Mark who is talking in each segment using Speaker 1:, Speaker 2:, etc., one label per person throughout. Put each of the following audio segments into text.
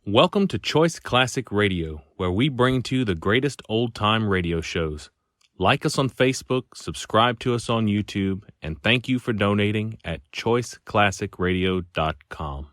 Speaker 1: Welcome to Choice Classic Radio, where we bring to you the greatest old-time radio shows. Like us on Facebook, subscribe to us on YouTube, and thank you for donating at choiceclassicradio.com.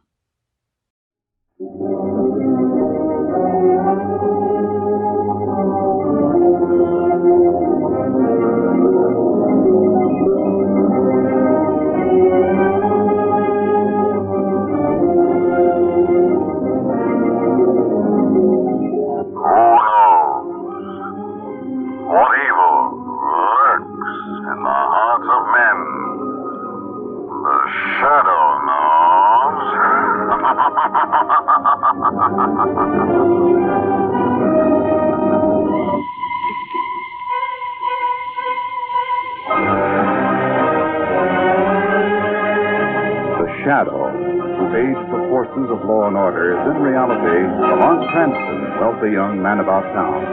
Speaker 2: Shadow, who aids the forces of law and order, is in reality Lamont Cranston, wealthy young man about town.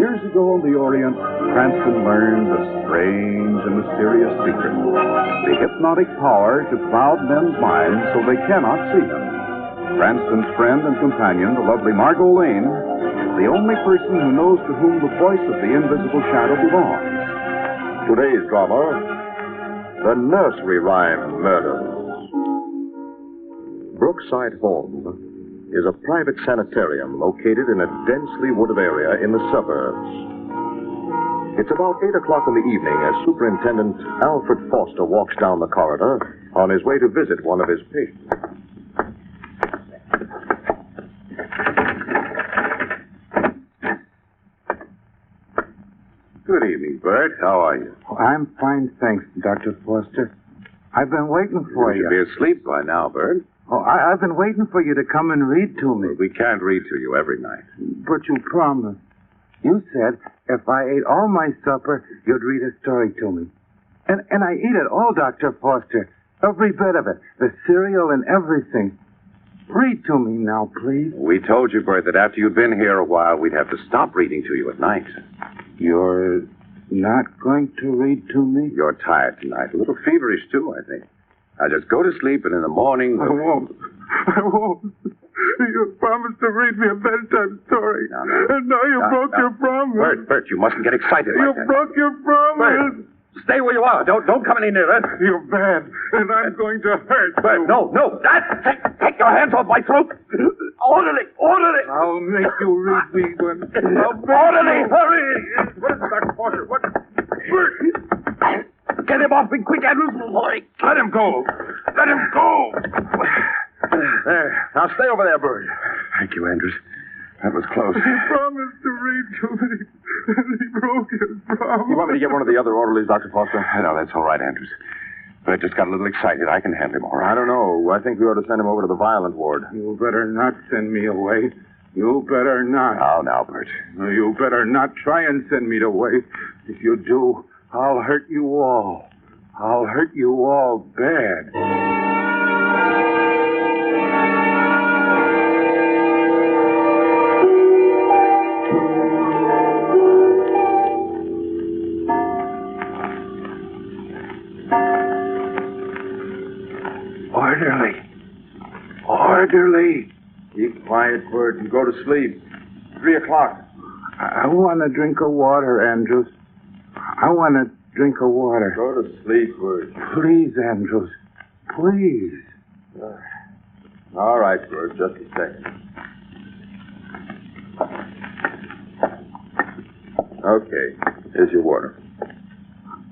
Speaker 2: Years ago in the Orient, Cranston learned a strange and mysterious secret, the hypnotic power to cloud men's minds so they cannot see him. Cranston's friend and companion, the lovely Margot Lane, is the only person who knows to whom the voice of the invisible shadow belongs. Today's drama, The Nursery Rhyme Murders. Brookside Home is a private sanitarium located in a densely wooded area in the suburbs. It's about 8 o'clock in the evening as Superintendent Alfred Foster walks down the corridor on his way to visit one of his patients. Good evening, Bert. How are you?
Speaker 3: Oh, I'm fine, thanks, Dr. Foster. I've been waiting for you.
Speaker 2: You should be asleep by now, Bert.
Speaker 3: Oh, I've been waiting for you to come and read to me.
Speaker 2: We can't read to you every night.
Speaker 3: But you promised. You said if I ate all my supper, you'd read a story to me. And I eat it all, Dr. Foster. Every bit of it. The cereal and everything. Read to me now, please.
Speaker 2: We told you, Bert, that after you'd been here a while, we'd have to stop reading to you at night.
Speaker 3: You're not going to read to me?
Speaker 2: You're tired tonight. A little feverish, too, I think. Now, just go to sleep, and in the morning...
Speaker 3: I won't. You promised to read me a bedtime story.
Speaker 2: No.
Speaker 3: And now you broke your promise.
Speaker 2: Bert, you mustn't get excited like that.
Speaker 3: You broke your promise.
Speaker 2: Bert, stay where you are. Don't come any nearer.
Speaker 3: You're bad, and I'm going to hurt
Speaker 2: Bert,
Speaker 3: you.
Speaker 2: no. Take your hands off my throat. Orderly.
Speaker 3: I'll make you read me when...
Speaker 2: Orderly, hurry. What is it, Dr. Foster? What? Bert. Get him off me quick, Andrews. Let him go. There. Now stay over there, Bert. Thank you, Andrews. That was close.
Speaker 3: He promised to read to me, and he broke his promise.
Speaker 2: You want me to get one of the other orderlies, Dr. Foster? No, that's all right, Andrews. But I just got a little excited. I can handle him all right. I don't know. I think we ought to send him over to the violent ward.
Speaker 3: You better not send me away. You better not.
Speaker 2: Now, Bert.
Speaker 3: You better not try and send me away. If you do, I'll hurt you all. I'll hurt you all bad. Orderly.
Speaker 2: Keep quiet, Bert, and go to sleep. 3 o'clock.
Speaker 3: I want a drink of water, Andrews. I want a drink of water.
Speaker 2: Go to sleep, Bert.
Speaker 3: Please, Andrews. Please.
Speaker 2: All right, Bert. Just a second. Okay. Here's your water.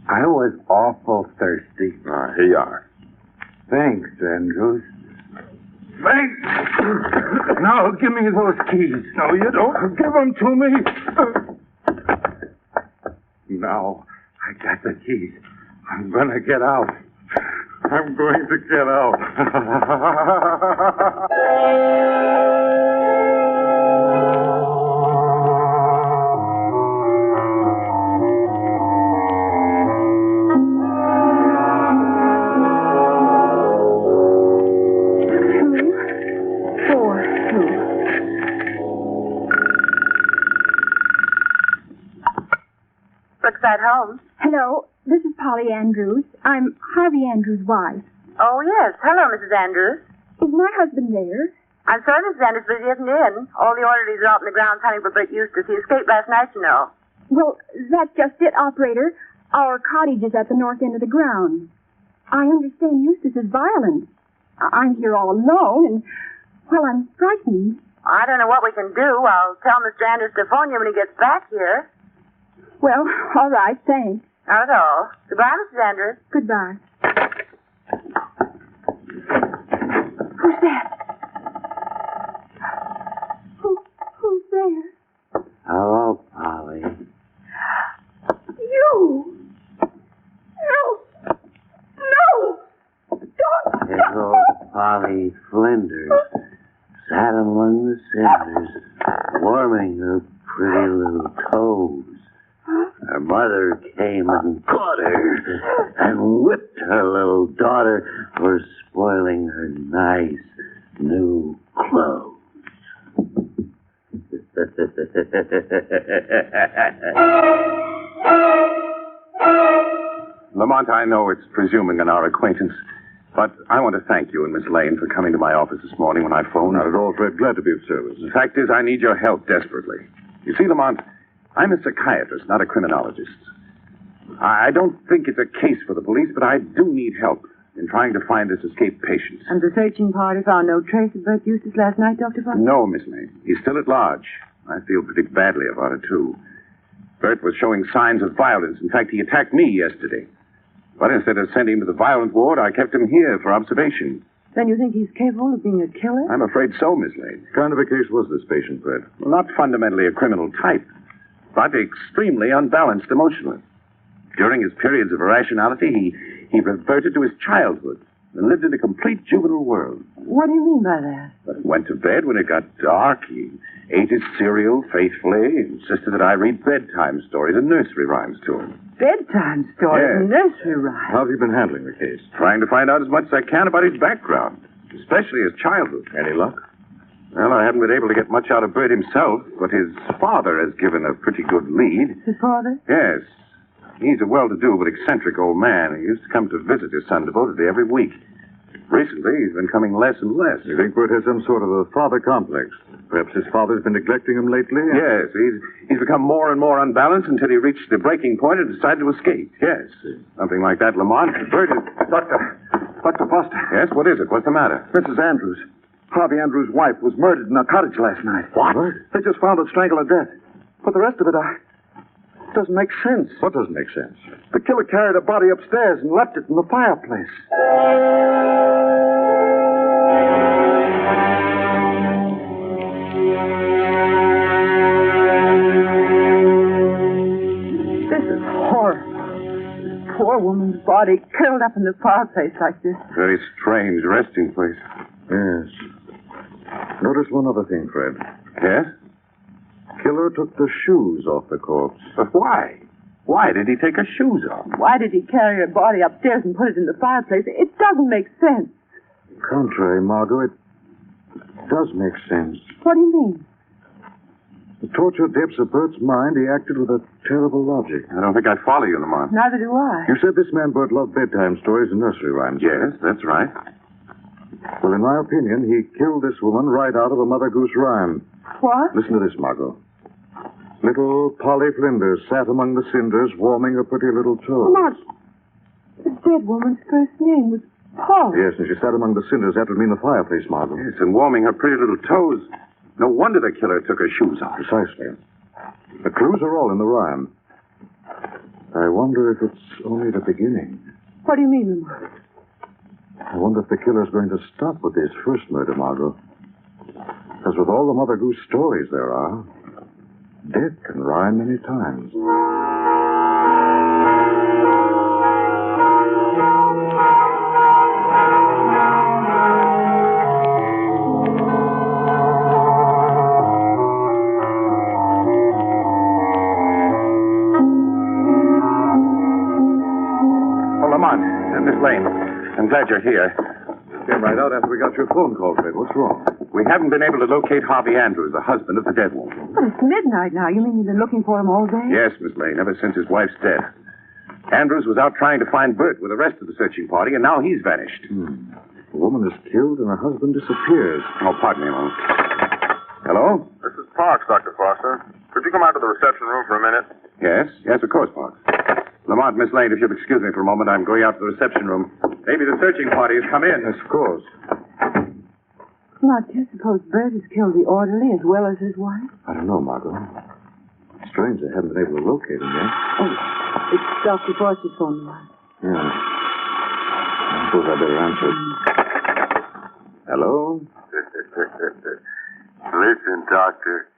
Speaker 3: I was awful thirsty.
Speaker 2: Here you are.
Speaker 3: Thanks, Andrews. Thanks. Now, give me those keys. No, you don't. Give them to me. Now, I got the keys. I'm going to get out. I'm going to get out.
Speaker 4: Brookside Home.
Speaker 5: Hello, this is Polly Andrews. I'm Harvey Andrews' wife.
Speaker 4: Oh, yes. Hello, Mrs. Andrews.
Speaker 5: Is my husband there?
Speaker 4: I'm sorry, Mrs. Anderson, but he isn't in. All the orderlies are out in the grounds hunting for Bert Eustace. He escaped last night, you know.
Speaker 5: Well, that's just it, operator. Our cottage is at the north end of the grounds. I understand Eustace is violent. I'm here all alone, and, well, I'm frightened.
Speaker 4: I don't know what we can do. I'll tell Mr. Anders to phone you when he gets back here.
Speaker 5: Well, all right, thanks.
Speaker 4: Not at all. Goodbye, Mrs. Anders.
Speaker 5: Goodbye. Who's that? Who's there?
Speaker 3: Hello, Polly.
Speaker 5: You! No! Don't!
Speaker 3: Little Polly Flinders sat among the cinders, warming her pretty little toes. Her mother came and caught her and whipped her little daughter for spoiling her nice new clothes.
Speaker 2: Lamont, I know it's presuming on our acquaintance, but I want to thank you and Miss Lane for coming to my office this morning when I phoned.
Speaker 6: Not at all, Fred. Glad to be of service.
Speaker 2: The fact is, I need your help desperately. You see, Lamont, I'm a psychiatrist, not a criminologist. I don't think it's a case for the police, but I do need help in trying to find this escaped patient.
Speaker 4: And the searching party found no trace of Bert Eustace last night, Dr. Foster?
Speaker 2: No, Miss Lane. He's still at large. I feel pretty badly about it, too. Bert was showing signs of violence. In fact, he attacked me yesterday. But instead of sending him to the violent ward, I kept him here for observation.
Speaker 4: Then you think he's capable of being a killer?
Speaker 2: I'm afraid so, Miss Lane.
Speaker 6: What kind of a case was this patient, Fred?
Speaker 2: Well, not fundamentally a criminal type, but extremely unbalanced emotionally. During his periods of irrationality, he reverted to his childhood and lived in a complete juvenile world.
Speaker 4: What do you mean by that?
Speaker 2: But he went to bed when it got dark. He ate his cereal faithfully, insisted that I read bedtime stories and nursery rhymes to him.
Speaker 4: Bedtime stories and
Speaker 2: Yes.
Speaker 4: nursery rhymes.
Speaker 6: How have you been handling the case?
Speaker 2: Trying to find out as much as I can about his background, especially his childhood.
Speaker 6: Any luck?
Speaker 2: Well, I haven't been able to get much out of Bert himself, but his father has given a pretty good lead.
Speaker 4: His father?
Speaker 2: Yes. He's a well-to-do but eccentric old man. He used to come to visit his son devotedly every week. Recently, he's been coming less and less.
Speaker 6: You think Bert has some sort of a father complex? Perhaps his father's been neglecting him lately?
Speaker 2: Yes, he's become more and more unbalanced until he reached the breaking point and decided to escape. Yes, something like that, Lamont. Bert is...
Speaker 3: Dr. Foster.
Speaker 2: Yes, what is it? What's the matter?
Speaker 3: Mrs. Andrews. Harvey Andrews' wife was murdered in our cottage last night.
Speaker 2: What?
Speaker 3: They just found her strangled to death. But the rest of it, it doesn't make sense.
Speaker 6: What doesn't make sense?
Speaker 3: The killer carried her body upstairs and left it in the fireplace.
Speaker 4: This is horrible. This poor woman's body curled up in the fireplace like this.
Speaker 2: Very strange resting place.
Speaker 6: Yes. Notice one other thing, Fred.
Speaker 2: Yes?
Speaker 6: Killer took the shoes off the corpse.
Speaker 2: But why? Why did he take her shoes off?
Speaker 4: Why did he carry her body upstairs and put it in the fireplace? It doesn't make sense.
Speaker 6: Contrary, Margot, it does make sense.
Speaker 4: What do you mean?
Speaker 6: The tortured depths of Bert's mind, he acted with a terrible logic.
Speaker 2: I don't think I follow you, Lamont.
Speaker 4: Neither do I.
Speaker 6: You said this man Bert loved bedtime stories and nursery rhymes.
Speaker 2: Yes, that's right.
Speaker 6: Well, in my opinion, he killed this woman right out of a Mother Goose rhyme.
Speaker 4: What?
Speaker 6: Listen to this, Margot. Little Polly Flinders sat among the cinders, warming her pretty little toes.
Speaker 4: Not. The dead woman's first name was Paul.
Speaker 6: Yes, and she sat among the cinders. That would mean the fireplace, Margot.
Speaker 2: Yes, and warming her pretty little toes. No wonder the killer took her shoes off.
Speaker 6: Precisely. The clues are all in the rhyme. I wonder if it's only the beginning.
Speaker 4: What do you mean, Lamont?
Speaker 6: I wonder if the killer's going to stop with his first murder, Margot. Because with all the Mother Goose stories there are, death can rhyme many times.
Speaker 2: Oh, Lamont, Miss Lane, I'm glad you're here.
Speaker 6: Came right out after we got your phone call, Fred. What's wrong?
Speaker 2: We haven't been able to locate Harvey Andrews, the husband of the dead woman.
Speaker 4: But it's midnight now. You mean you've been looking for him all day?
Speaker 2: Yes, Miss Lane, ever since his wife's death. Andrews was out trying to find Bert with the rest of the searching party, and now he's vanished.
Speaker 6: woman is killed and her husband disappears.
Speaker 2: Oh, pardon me a moment. Hello?
Speaker 7: This is Parks, Dr. Foster. Could you come out to the reception room for a minute?
Speaker 2: Yes, of course, Parks. Lamont, Miss Lane, if you'll excuse me for a moment, I'm going out to the reception room. Maybe the searching party has come in.
Speaker 6: Yes, of course.
Speaker 4: Lamont, do you suppose Bert has killed the orderly as well as his wife?
Speaker 6: I don't know, Margot. Strange they haven't been able to locate him yet.
Speaker 4: Oh, it's Dr. Foster's phone, Lamont.
Speaker 6: Yeah. I suppose I better answer it. Hello?
Speaker 7: Listen, Doctor.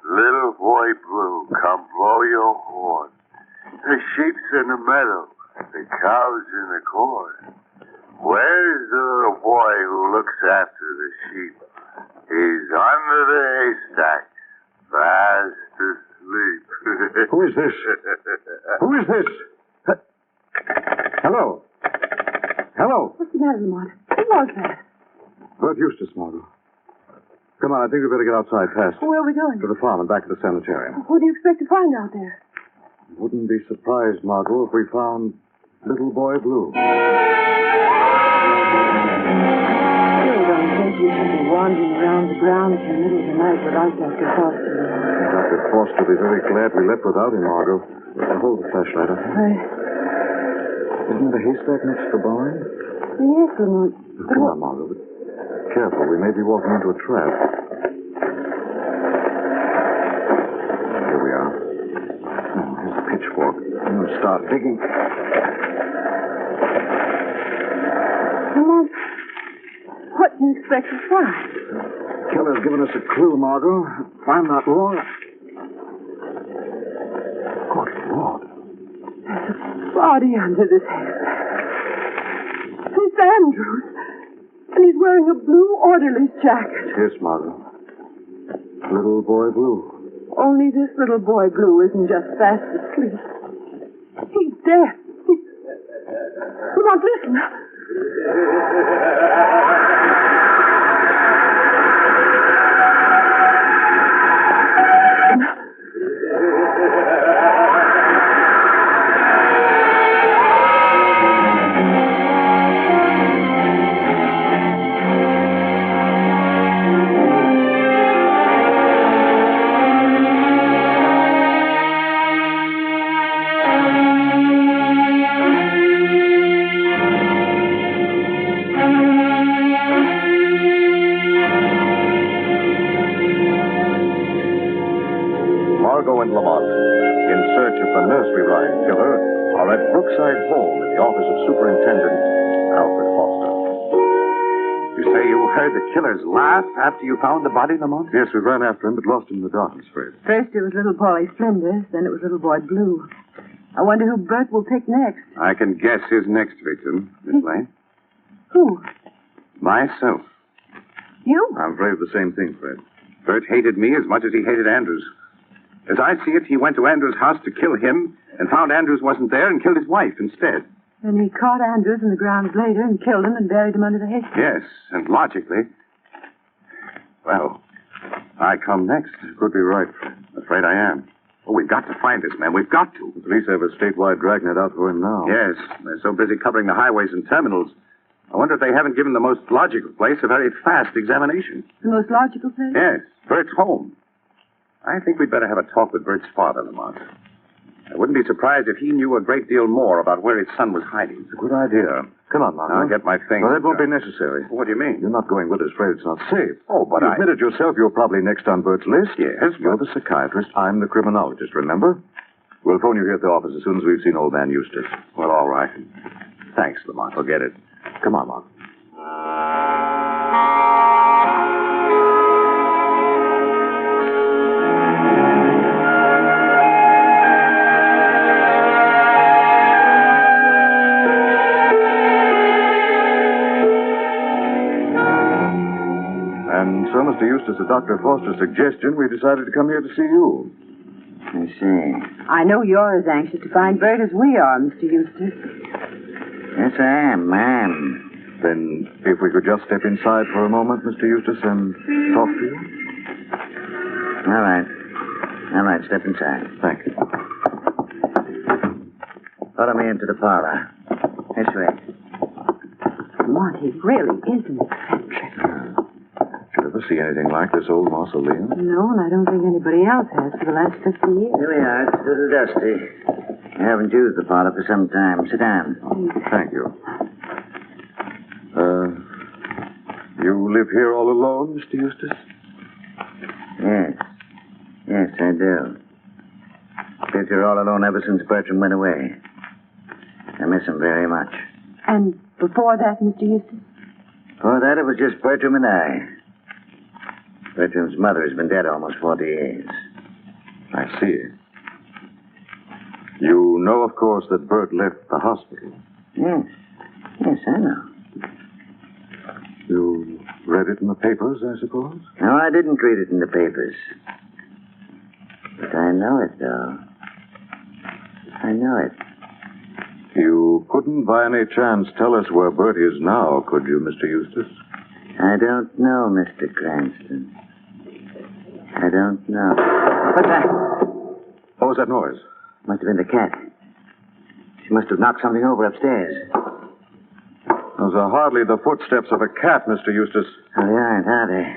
Speaker 7: Little boy Blue, come blow your horn. The sheep's in the meadow. The cow's in the corn. Where's the little boy who looks after the sheep? He's under the haystack, fast asleep.
Speaker 6: Who is this? Who is this? Hello? Hello?
Speaker 4: What's the matter, Lamont? Who was that?
Speaker 6: Bert Eustace, Margot. Come on, I think we better get outside fast.
Speaker 4: Where are we going?
Speaker 6: To the farm and back to the sanitarium.
Speaker 4: What do you expect to find out there?
Speaker 6: Wouldn't be surprised, Margot, if we found Little Boy Blue.
Speaker 4: You don't think you should be wandering around the grounds in the middle of the night without Dr. Foster?
Speaker 6: Dr. Foster will be very glad we left without him, Margot. Hold the flashlight up. Isn't there a haystack next to the barn?
Speaker 4: Yes, Lamont.
Speaker 6: Come on, Margot, but careful. We may be walking into a trap. Here we are. Oh, here's the pitchfork. We'll start digging.
Speaker 4: Lamont, what do you expect to find?
Speaker 6: Killer's given us a clue, Margot. If I'm not wrong. Good Lord.
Speaker 4: There's a body under this hair. It's Andrews. And he's wearing a blue orderly's jacket.
Speaker 6: Yes, Margot. Little Boy Blue.
Speaker 4: Only this little boy Blue isn't just fast asleep. He's dead. Lamont, listen.
Speaker 2: Margot and Lamont, in search of the nursery rhyme killer, are at Brookside Home in the office of Superintendent Alfred Foster.
Speaker 3: You say you heard the killer's laugh after you found the body, Lamont?
Speaker 6: Yes, we ran after him, but lost him in the darkness, Fred.
Speaker 4: First it was little Polly Flinders, then it was little boy Blue. I wonder who Bert will pick next.
Speaker 3: I can guess his next victim, Miss Lane.
Speaker 4: Who?
Speaker 3: Myself.
Speaker 4: You?
Speaker 6: I'm afraid of the same thing, Fred.
Speaker 3: Bert hated me as much as he hated Andrews. As I see it, he went to Andrews' house to kill him and found Andrews wasn't there and killed his wife instead.
Speaker 4: And he caught Andrews in the grounds later and killed him and buried him under the haystack.
Speaker 3: Yes, and logically. Well, I come next.
Speaker 6: You could be right, Fred.
Speaker 3: Afraid I am. Oh, we've got to find this man. We've got to.
Speaker 6: The police have a statewide dragnet out for him now.
Speaker 3: Yes, they're so busy covering the highways and terminals. I wonder if they haven't given the most logical place a very fast examination.
Speaker 4: The most logical place?
Speaker 3: Yes, Bert's home. I think we'd better have a talk with Bert's father, Lamont. I wouldn't be surprised if he knew a great deal more about where his son was hiding.
Speaker 6: It's a good idea. Come on, Margot.
Speaker 3: I'll get my things.
Speaker 6: Well, that won't be necessary.
Speaker 3: What do you mean?
Speaker 6: You're not going with us, Fred. It's not safe.
Speaker 3: Oh, but
Speaker 6: you
Speaker 3: I...
Speaker 6: admitted yourself you're probably next on Bert's list.
Speaker 3: Yes,
Speaker 6: You're the psychiatrist. I'm the criminologist, remember? We'll phone you here at the office as soon as we've seen old man Eustace.
Speaker 3: Well, all right. Thanks, Lamont.
Speaker 6: Forget it. Come on, Mark. And so, Mr. Eustace, at Dr. Foster's suggestion, we decided to come here to see you.
Speaker 4: I see. I know you're as anxious to find Bert as we are, Mr. Eustace.
Speaker 8: Yes, I am, ma'am.
Speaker 6: Then, if we could just step inside for a moment, Mr. Eustace, and talk to you.
Speaker 8: All right. All right, step inside.
Speaker 6: Thank you.
Speaker 8: Follow me into the parlor. This way.
Speaker 4: Lamont, he really is an eccentric.
Speaker 6: Did you ever see anything like this old mausoleum?
Speaker 4: No, and I don't think anybody else has for the last 50 years.
Speaker 8: Here we are. It's a little dusty. I haven't used the parlor for some time. Sit down.
Speaker 6: Thank you. You live here all alone, Mr. Eustace?
Speaker 8: Yes. Yes, I do. Lived here all alone ever since Bertram went away. I miss him very much.
Speaker 4: And before that, Mr. Eustace?
Speaker 8: Before that, it was just Bertram and I. Bertram's mother has been dead almost 40 years.
Speaker 6: I see. You know, of course, that Bert left the hospital.
Speaker 8: Yes. Yes, I know.
Speaker 6: You read it in the papers, I suppose?
Speaker 8: No, I didn't read it in the papers. But I know it, though. I know it.
Speaker 6: You couldn't by any chance tell us where Bert is now, could you, Mr. Eustace?
Speaker 8: I don't know, Mr. Cranston. I don't know. What's that?
Speaker 6: What was that noise?
Speaker 8: Must have been the cat. She must have knocked something over upstairs.
Speaker 6: Those are hardly the footsteps of a cat, Mr. Eustace.
Speaker 8: Oh, they aren't, are they?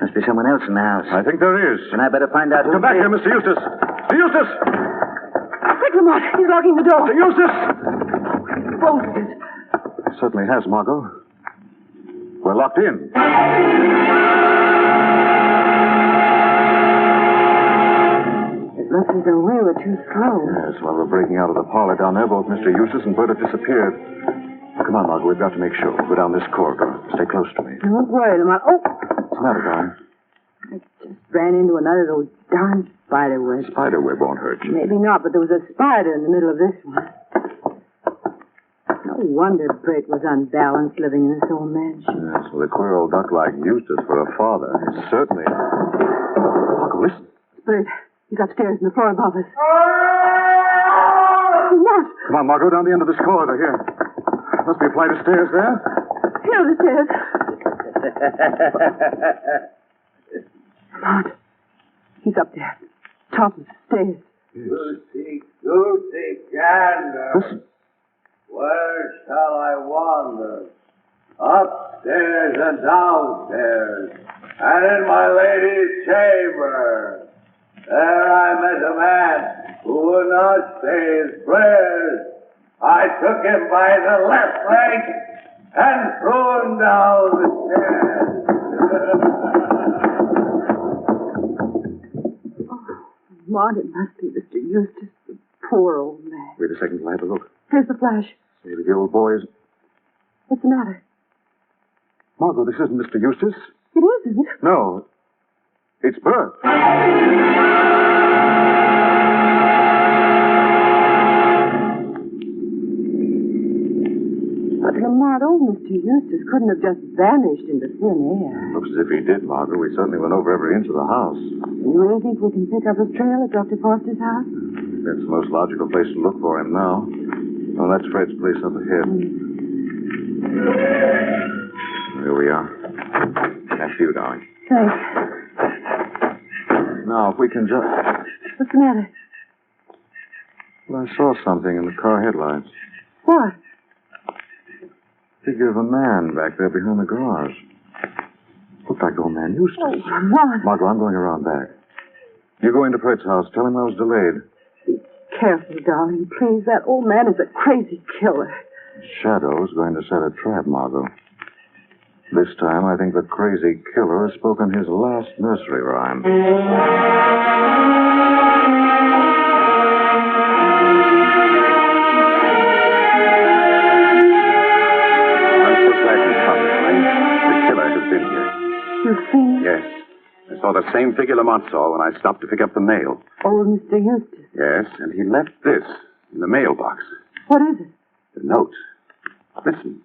Speaker 8: Must be someone else in the house.
Speaker 6: I think there is.
Speaker 8: And I better find out who...
Speaker 6: Come back here, Mr. Eustace. Mr. Eustace!
Speaker 4: Quick, Lamont. He's locking the door.
Speaker 6: Mr. Eustace!
Speaker 4: Bolted it.
Speaker 6: It certainly has, Margot. We're locked in.
Speaker 4: It looks as though we were too slow.
Speaker 6: Yes, while we're breaking out of the parlor down there, both Mr. Eustace and Bert have disappeared. Come on, Margot. We've got to make sure. We'll go down this corridor. Stay close to me.
Speaker 4: Don't worry, Lamont. Oh!
Speaker 6: What's the matter, darling?
Speaker 4: I just ran into another of those darn spider webs.
Speaker 6: Spider web won't hurt you.
Speaker 4: Maybe not, but there was a spider in the middle of this one. No wonder Bert was unbalanced living in this old mansion.
Speaker 6: Yes, with a queer old duck like Eustace for a father. He's certainly... Margot, listen.
Speaker 4: Bert, he's upstairs on the floor above us. What?
Speaker 6: Come on, Margot, down the end of this corridor here. Must be a flight of stairs there.
Speaker 4: Here are the stairs. Lamont, he's up there. Top of the stairs.
Speaker 7: Goosey, goosey gander.
Speaker 6: Listen.
Speaker 7: Where shall I wander? Upstairs and downstairs, and in my lady's chamber. There I met a man who would not say his prayers. I took him by the left leg and threw him down the stairs.
Speaker 4: Lamont, it must be Mr. Eustace, the poor old man.
Speaker 6: Wait a second till I have a look.
Speaker 4: Here's the flash.
Speaker 6: Maybe the old boy is...
Speaker 4: What's the matter?
Speaker 6: Margot, this isn't Mr. Eustace.
Speaker 4: It isn't.
Speaker 6: No. It's Bert.
Speaker 4: But Lamont, old Mr. Eustace couldn't have just vanished into thin air.
Speaker 6: Looks as if he did, Margot. We certainly went over every inch of the house.
Speaker 4: You really think we can pick up his trail at Dr. Foster's house?
Speaker 6: That's the most logical place to look for him now. Oh, that's Fred's place up ahead. Here we are. That's you, darling.
Speaker 4: Thanks.
Speaker 6: Now, if we can just...
Speaker 4: What's the matter?
Speaker 6: Well, I saw something in the car headlights.
Speaker 4: What?
Speaker 6: Figure of a man back there behind the garage. Looked like old man Eustace.
Speaker 4: Oh, Lamont.
Speaker 6: Margot, I'm going around back. You go into Fred's house. Tell him I was delayed.
Speaker 4: Be careful, darling. Please, that old man is a crazy killer.
Speaker 6: Shadow's going to set a trap, Margot. This time, I think the crazy killer has spoken his last nursery rhyme.
Speaker 2: I'm so glad you come, Elaine. The killer has been here.
Speaker 4: You've seen him?
Speaker 2: Yes. I saw the same figure Lamont saw when I stopped to pick up the mail.
Speaker 4: Old Mr. Eustace.
Speaker 2: Yes, and he left this in the mailbox.
Speaker 4: What is it?
Speaker 2: The note. Listen.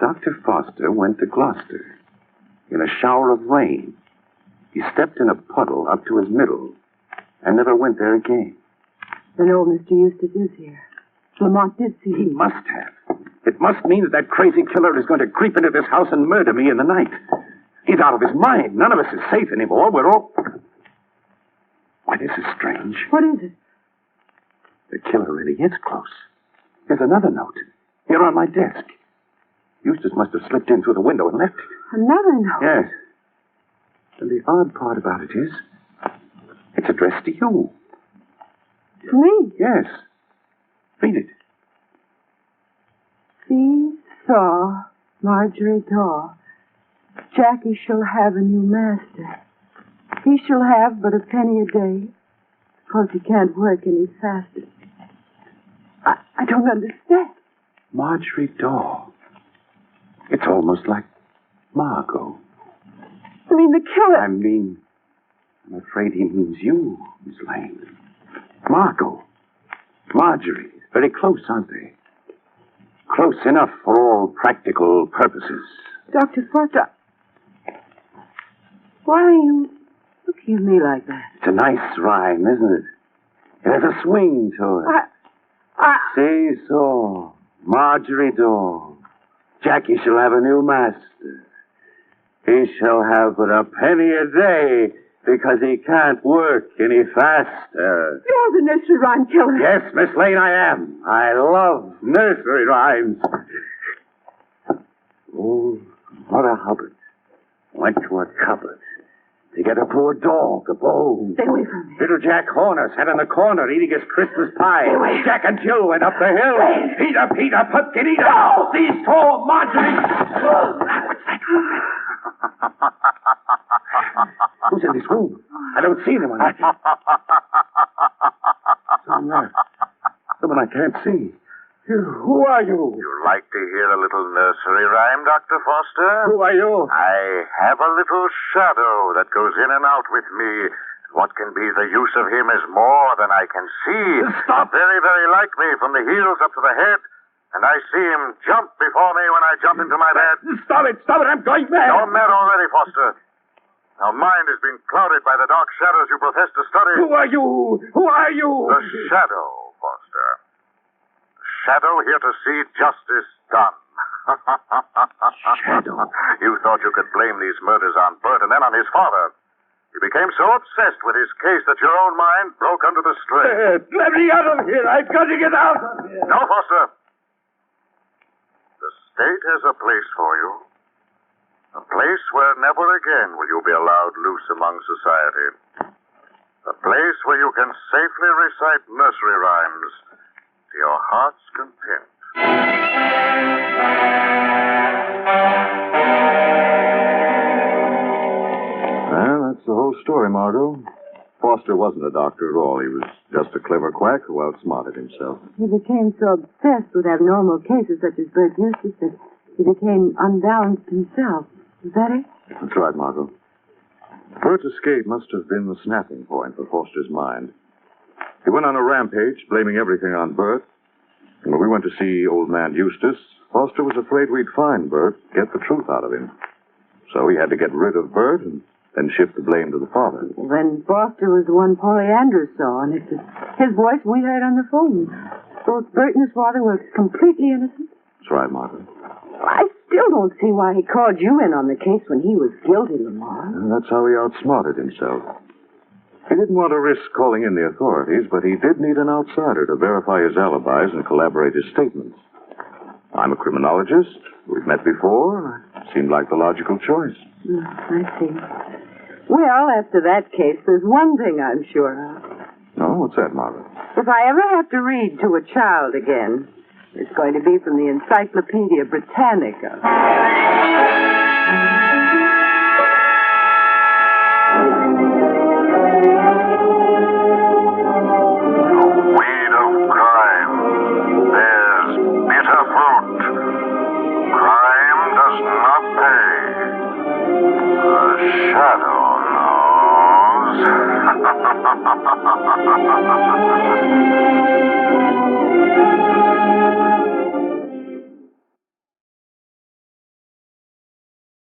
Speaker 2: Dr. Foster went to Gloucester in a shower of rain. He stepped in a puddle up to his middle and never went there again.
Speaker 4: Then old Mr. Eustace is here. Lamont did see
Speaker 2: He
Speaker 4: him.
Speaker 2: must have. It must mean that crazy killer is going to creep into this house and murder me in the night. He's out of his mind. None of us is safe anymore. We're all... Why, this is strange.
Speaker 4: What is it?
Speaker 2: The killer really is close. Here's another note. Here on my desk.
Speaker 3: Eustace must have slipped in through the window and left it.
Speaker 4: Another note?
Speaker 3: Yes. And the odd part about it is, it's addressed to you.
Speaker 4: To me?
Speaker 3: Yes. Read it.
Speaker 4: See, saw, Marjorie Daw. Jackie shall have a new master. He shall have but a penny a day, because he can't work any faster. I don't understand.
Speaker 3: Marjorie Daw. It's almost like Margot.
Speaker 4: I mean, the killer...
Speaker 3: I'm afraid he means you, Miss Lane. Margot. Marjorie. Very close, aren't they? Close enough for all practical purposes.
Speaker 4: Dr. Foster, why are you looking at me like that?
Speaker 3: It's a nice rhyme, isn't it? It has a swing to it. Say so, Marjorie Daw. Jackie shall have a new master. He shall have but a penny a day because he can't work any faster.
Speaker 4: You're the nursery rhyme killer.
Speaker 3: Yes, Miss Lane, I am. I love nursery rhymes. Oh, Mother Hubbard went to a cupboard to get a poor dog a bone.
Speaker 4: Stay away from me.
Speaker 3: Little Jack Horner sat in the corner eating his Christmas pie.
Speaker 4: Stay away.
Speaker 3: Jack and Jill went up the hill.
Speaker 4: Stay.
Speaker 3: Peter, pumpkin eater. No! These four Marjorie. What's that? Who's in this room? I don't see anyone. Someone I can't see. Who are you?
Speaker 7: You like to hear a little nursery rhyme, Dr. Foster?
Speaker 3: Who are you?
Speaker 7: I have a little shadow that goes in and out with me. What can be the use of him is more than I can see.
Speaker 3: Stop!
Speaker 7: Very, very like me from the heels up to the head. And I see him jump before me when I jump into my bed.
Speaker 3: Stop it! I'm going mad!
Speaker 7: You're mad already, Foster. Our mind has been clouded by the dark shadows you profess to study.
Speaker 3: Who are you?
Speaker 7: The shadow, Foster. The shadow here to see justice done.
Speaker 3: Shadow?
Speaker 7: You thought you could blame these murders on Bert and then on his father. You became so obsessed with his case that your own mind broke under the strain.
Speaker 3: Let me out of here! I've got to get out of here!
Speaker 7: No, Foster. The state has a place for you. A place where never again will you be allowed loose among society. A place where you can safely recite nursery rhymes to your heart's content.
Speaker 6: Well, that's the whole story, Margot. Foster wasn't a doctor at all. He was just a clever quack who outsmarted himself.
Speaker 4: He became so obsessed with abnormal cases such as Bert Eustace that he became unbalanced himself. Is that it?
Speaker 6: That's right, Margot. Bert's escape must have been the snapping point for Foster's mind. He went on a rampage, blaming everything on Bert. And when we went to see old man Eustace, Foster was afraid we'd find Bert, get the truth out of him. So he had to get rid of Bert and then shift the blame to the father.
Speaker 4: Well, then Foster was the one Polly Andrews saw, and it was his voice we heard on the phone. Both Bert and his father were completely innocent.
Speaker 6: That's right, Margot.
Speaker 4: I still don't see why he called you in on the case when he was guilty, Lamar.
Speaker 6: And that's how he outsmarted himself. He didn't want to risk calling in the authorities, but he did need an outsider to verify his alibis and corroborate his statements. I'm a criminologist. We've met before. It seemed like the logical choice.
Speaker 4: I see. Well, after that case, there's one thing I'm sure of.
Speaker 6: No? What's that, Margaret?
Speaker 4: If I ever have to read to a child again, it's going to be from the Encyclopedia Britannica.
Speaker 7: Weed of crime bears bitter fruit. Crime does not pay. The shadow knows.